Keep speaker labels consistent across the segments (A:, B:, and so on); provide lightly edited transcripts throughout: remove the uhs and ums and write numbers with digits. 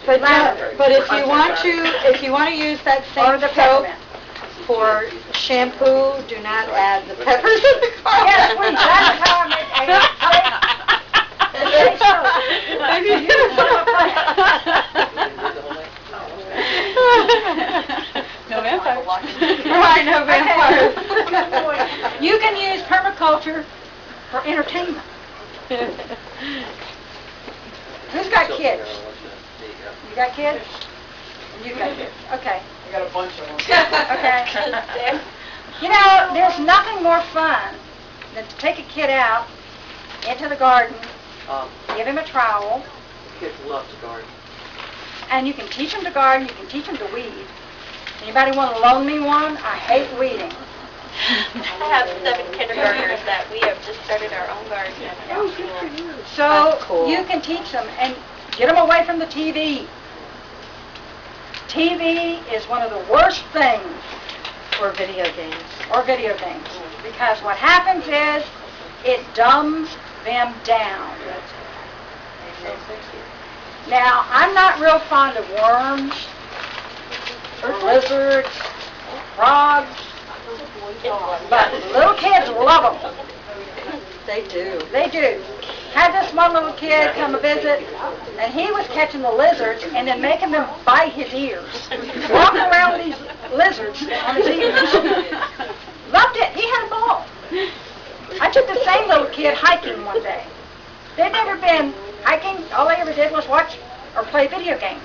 A: But if you want to use that same soap for shampoo, do not add the peppers in the car.
B: Yes, please. That's how I make
A: No vampires. Right, no vampires.
B: You can use permaculture for entertainment. Who's got kids? You got kids? You got kids. Okay.
C: I got a bunch of them.
B: Okay. You know, there's nothing more fun than to take a kid out into the garden, give him a trowel.
C: Kids love to garden.
B: And you can teach them to garden, you can teach them to weed. Anybody want to loan me one? I hate weeding.
D: I have 7 kindergartners that we have just started our own garden.
B: So you can teach them and get them away from the TV. TV is one of the worst things.
A: Or video games.
B: Because what happens is it dumbs them down. Now, I'm not real fond of worms, or lizards, or frogs, but little kids love them.
A: They do.
B: They do. Had this one little kid come to visit, and he was catching the lizards and then making them bite his ears. Walking around with these lizards on his ears. Loved it. He had a ball. I took the same little kid hiking one day. They'd never been hiking. All they ever did was watch or play video games.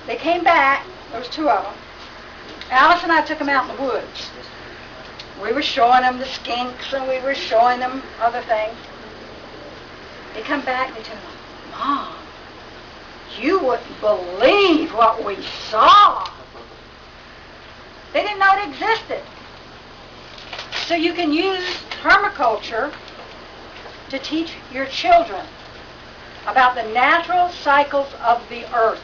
B: They came back. There was 2 of them. Alice and I took them out in the woods. We were showing them the skinks and we were showing them other things. They come back and they tell me, Mom, you wouldn't believe what we saw. They didn't know it existed. So you can use permaculture to teach your children about the natural cycles of the earth.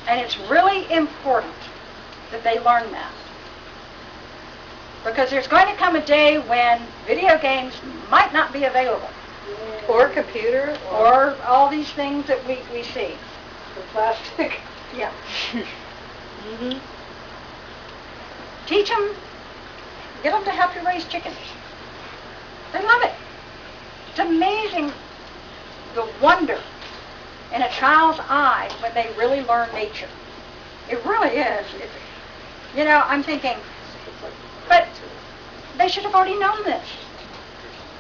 B: And it's really important that they learn that. Because there's going to come a day when video games might not be available.
A: Or computer.
B: Or all these things that we see.
A: The plastic.
B: Yeah. Teach them, get them to help you raise chickens. They love it. It's amazing the wonder in a child's eyes when they really learn nature. It really is. You know, I'm thinking, but they should have already known this.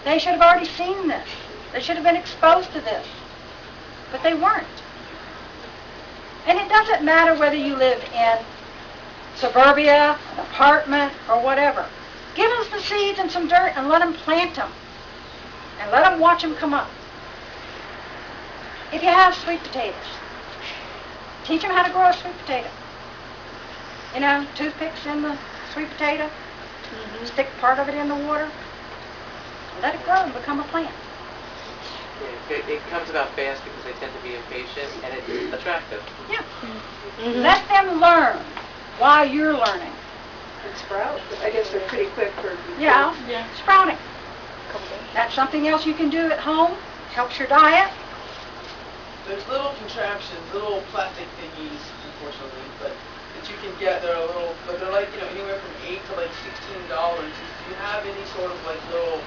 B: They should have already seen this. They should have been exposed to this. But they weren't. And it doesn't matter whether you live in suburbia, an apartment, or whatever. Give them some seeds and some dirt and let them plant them. And let them watch them come up. If you have sweet potatoes, teach them how to grow a sweet potato. You know, toothpicks in the sweet potato, stick part of it in the water, and let it grow and become a plant.
C: It comes about fast because they tend to be impatient and it's attractive.
B: Yeah. Let them learn while you're learning.
A: And sprout. I guess they're pretty quick for...
B: Yeah. Sprouting. That's something else you can do at home. Helps your diet.
E: There's little contraptions, little plastic thingies, unfortunately, but that you can get. They're a little, but they're like, you know, anywhere from $8 to like $16. Do you have any sort of like little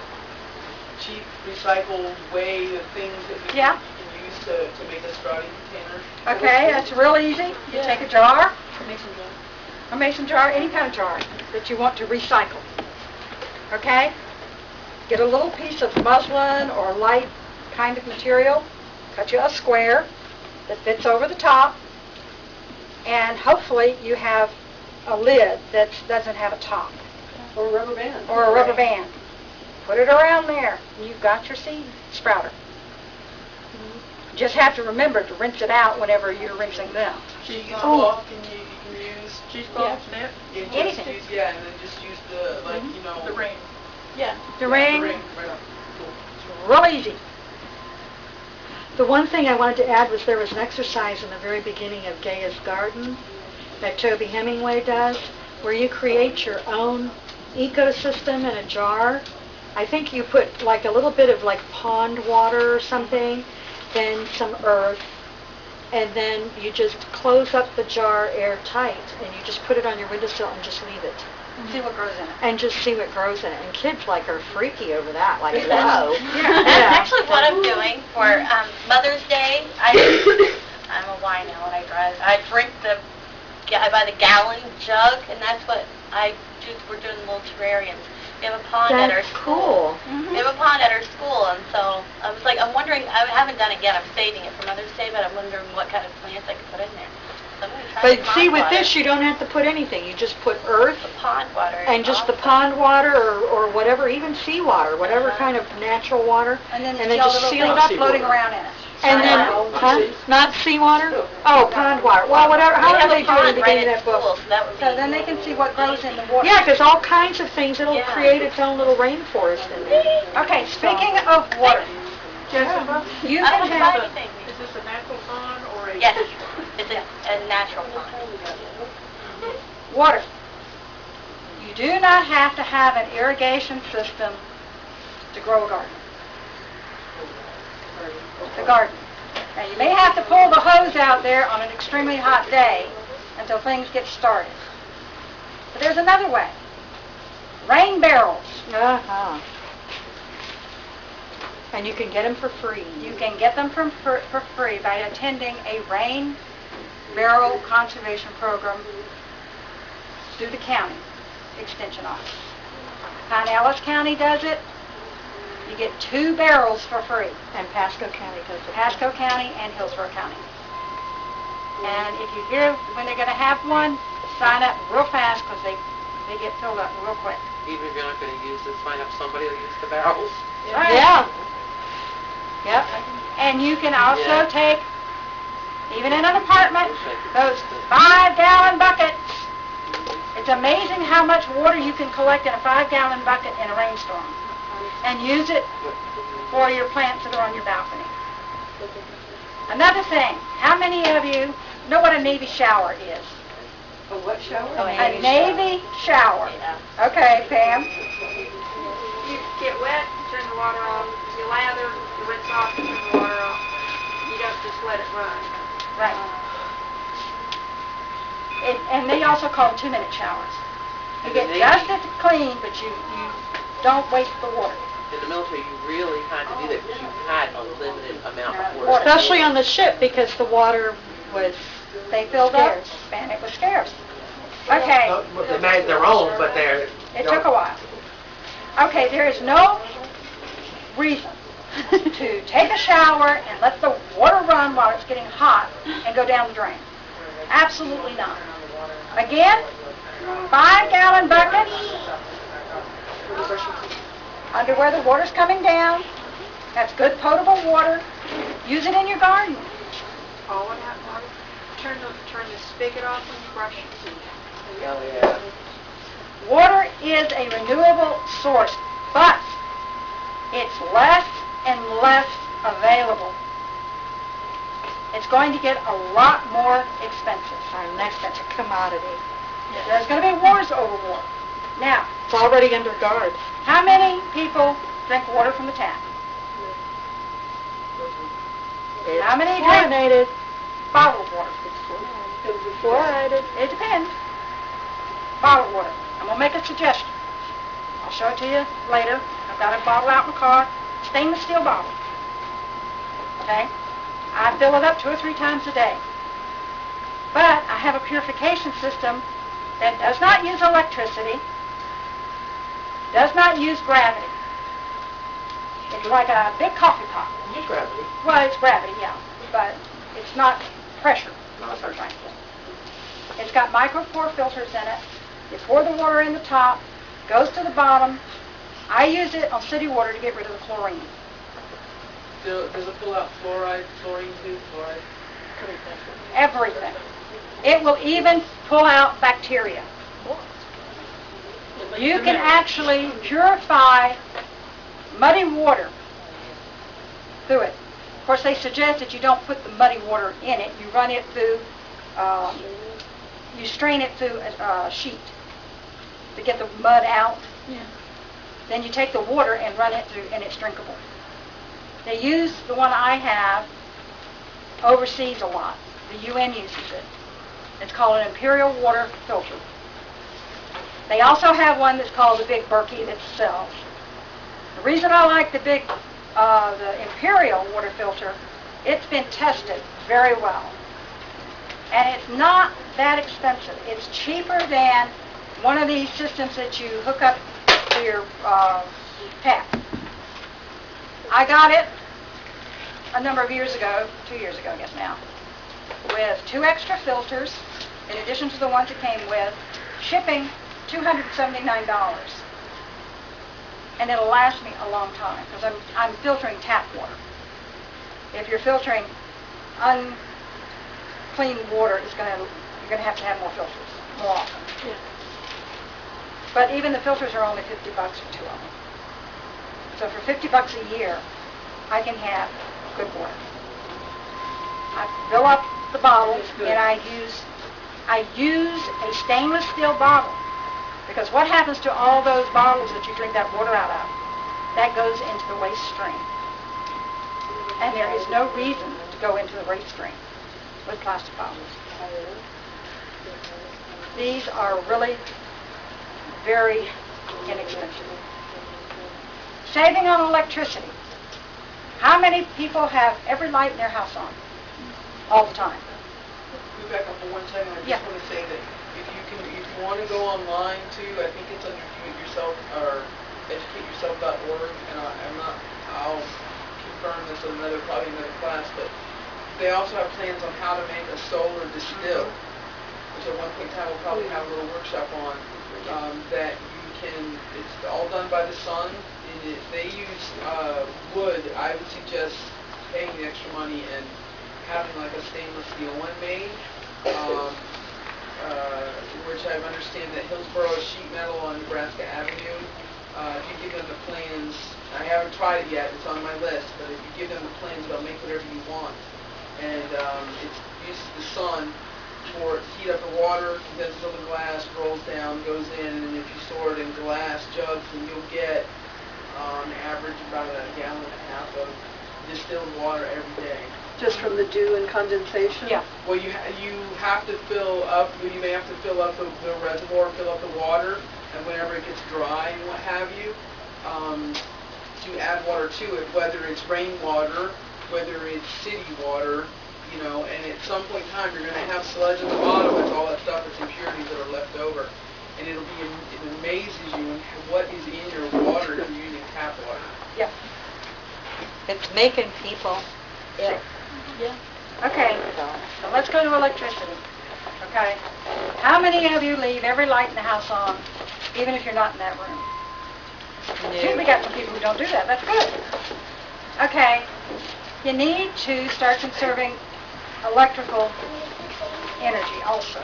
E: cheap recycled way of things that you can use to make a sprouting container?
B: Okay, that's real easy. You take a jar, a mason jar, any kind of jar that you want to recycle. Okay? Get a little piece of muslin or light kind of material. Cut you a square that fits over the top, and hopefully you have a lid that doesn't have a top.
A: Or a rubber band.
B: Or a rubber band. Put it around there, and you've got your seed sprouter. Just have to remember to rinse it out whenever you're rinsing them.
E: Cheesecloth, you can use
D: cheesecloth,
B: anything.
E: And then just use the, like, you know...
D: The ring.
B: The ring.
E: Right.
B: It's real easy.
A: The one thing I wanted to add was there was an exercise in the very beginning of Gaia's Garden that Toby Hemingway does, where you create your own ecosystem in a jar. I think you put like a little bit of like pond water or something, then some earth, and then you just close up the jar airtight, and you just put it on your windowsill and just leave it.
B: See what grows in it.
A: And just see what grows in it. And kids are freaky over that, like,
B: Yeah.
A: whoa.
B: Yeah.
D: That's actually what I'm doing for Mother's Day. I'm a wino and I drive. I buy the gallon jug, and that's what I do. We're doing little terrariums. We have a pond at our
A: That's
D: school.
A: cool.
D: We have a pond at our school, and so I was like, I'm wondering. I haven't done it yet. I'm saving it for Mother's Day, but I'm wondering what kind of plants I could put in there. So I'm gonna try
A: But
D: the pond
A: see, with
D: water.
A: this, you don't have to put anything. You just put earth
D: The pond water.
A: and just the
D: awesome.
A: pond water or whatever, even seawater, whatever kind of natural water.
B: And then
A: And
B: you see
A: then
B: all
A: just
B: the
A: seal
B: little
A: it
B: things
A: up.
B: floating around in it.
A: And then, huh? Not seawater? Oh, pond water. Well, whatever,
D: We
A: however
D: have
A: they
D: a
A: do it in
D: pond
A: the
D: right
A: beginning
D: at
A: of that book.
D: school, so that would be.
B: So then they can see what grows in the water.
A: Yeah, because all kinds of things, it'll
D: Yeah.
A: create its own little rainforest in there.
B: Okay, speaking of water,
E: Jessica,
B: you
D: I
B: can
D: don't buy
B: have
D: anything.
E: is this a natural pond or a
D: Yes,
E: fish pond?
D: it's a natural pond.
B: water. You do not have to have an irrigation system to grow a garden. The garden. Now, you may have to pull the hose out there on an extremely hot day until things get started. But there's another way. Rain barrels.
A: Uh-huh. And you can get them for free.
B: You can get them for free by attending a rain barrel conservation program through the county extension office. Pinellas County does it. You get 2 barrels for free.
A: And Pasco County does it.
B: Pasco County and Hillsborough County. And if you hear when they're going to have one, sign up real fast because they get filled up real quick.
C: Even if you're not going to use this, find out somebody who'll use the barrels.
B: Right.
A: Yeah. Yep.
B: And you can also
C: Yeah.
B: take, even in an apartment, those 5-gallon buckets. It's amazing how much water you can collect in a 5-gallon bucket in a rainstorm and use it for your plants that are on your balcony. Another thing, how many of you know what a Navy shower is?
E: A what shower?
B: A Navy shower.
D: Yeah.
B: Okay, Pam.
F: You get wet, turn the water off, you lather, you rinse off, you turn the water off. You don't just let it run.
B: Right. And they also call them 2-minute showers. You
C: In
B: get
C: the Navy-
B: just as clean, but you don't waste the water.
C: In the military, you really had to do that because you had a limited amount of
B: Water.
C: water.
A: Especially on the ship because the water was
B: They filled up,
A: Scarce.
B: and it was scarce. Okay,
G: They made their own, but they're...
B: it took a while. Okay, there is no reason to take a shower and let the water run while it's getting hot and go down the drain. Absolutely not. Again, 5-gallon buckets under where the water's coming down. That's good potable water. Use it in your garden.
F: All what happened, turn the spigot off when you brush your teeth.
G: Oh, yeah.
B: Water is a renewable source, but it's less and less available. It's going to get a lot more expensive.
A: our next commodity.
B: There's going to be wars over water. Now,
A: It's already under guard.
B: how many people drink water from the tap?
A: It's
B: How many drink
A: fluorinated.
B: bottled water?
A: Fluorinated.
B: It depends. Bottled water. I'm going to make a suggestion. I'll show it to you later. I've got a bottle out in the car. Stainless steel bottle. Okay? I fill it up 2 or 3 times a day. But I have a purification system that does not use electricity, does not use gravity. It's like a big coffee pot.
G: Use gravity.
B: Well, it's gravity, yeah, but it's not pressure. That's what I'm trying to say. It's got micropore filters in it. You pour the water in the top, goes to the bottom. I use it on city water to get rid of the chlorine.
E: Does it pull out fluoride, fluorine too, fluoride?
B: Everything. It will even pull out bacteria. You can actually purify muddy water through it. Of course, they suggest that you don't put the muddy water in it. You run it through, you strain it through a sheet to get the mud out.
A: Yeah.
B: Then you take the water and run it through, and it's drinkable. They use the one I have overseas a lot. The UN uses it. It's called an imperial water filter. They also have one that's called the Big Berkey that sells. The reason I like the imperial water filter, it's been tested very well. And it's not that expensive. It's cheaper than one of these systems that you hook up to your tap. I got it a number of years ago, 2 years ago I guess now, with 2 extra filters, in addition to the ones it came with, shipping $279. And it'll last me a long time, because I'm filtering tap water. If you're filtering unclean water, you're going to have more filters, more often.
A: Yeah.
B: But even the filters are only $50 for 2 of them. So for $50 a year, I can have good water. I fill up the bottles, and I use a stainless steel bottle, because what happens to all those bottles that you drink that water out of? That goes into the waste stream. And there is no reason to go into the waste stream with plastic bottles. These are really very inexpensive. Saving on electricity. How many people have every light in their house on? All the time.
E: Can we back up for 1 second? I just
B: Yeah.
E: want to say that if you want to go online too, I think it's under Do It Yourself or educateyourself.org, and I'll confirm this in probably another class, but they also have plans on how to make a solar distill, which at one point in time we'll probably have a little workshop on, that you can, it's all done by the sun. If they use wood, I would suggest paying the extra money and having like a stainless steel one made, which I understand that Hillsborough Sheet Metal on Nebraska Avenue, if you give them the plans, I haven't tried it yet, it's on my list, but if you give them the plans, they'll make whatever you want. And it uses the sun for it to heat up the water, condenses on the glass, rolls down, goes in, and if you store it in glass jugs, then you'll get on average about 1.5 gallons of distilled water every day.
H: Just from the dew and condensation?
B: Yeah.
E: Well, you have to fill up, you may have to fill up the reservoir, fill up the water, and whenever it gets dry and what have you, to add water to it, whether it's rainwater, whether it's city water, you know, and at some point in time you're going to have sludge at the bottom with all that stuff, it's impurities that are left over. And it amazes you what is in your water if you're using tap water.
B: Yeah.
A: It's making people ill.
B: Yeah. Okay, so let's go to electricity. Okay. How many of you leave every light in the house on, even if you're not in that room? See, we got some people who don't do that. That's good. Okay. You need to start conserving electrical energy also.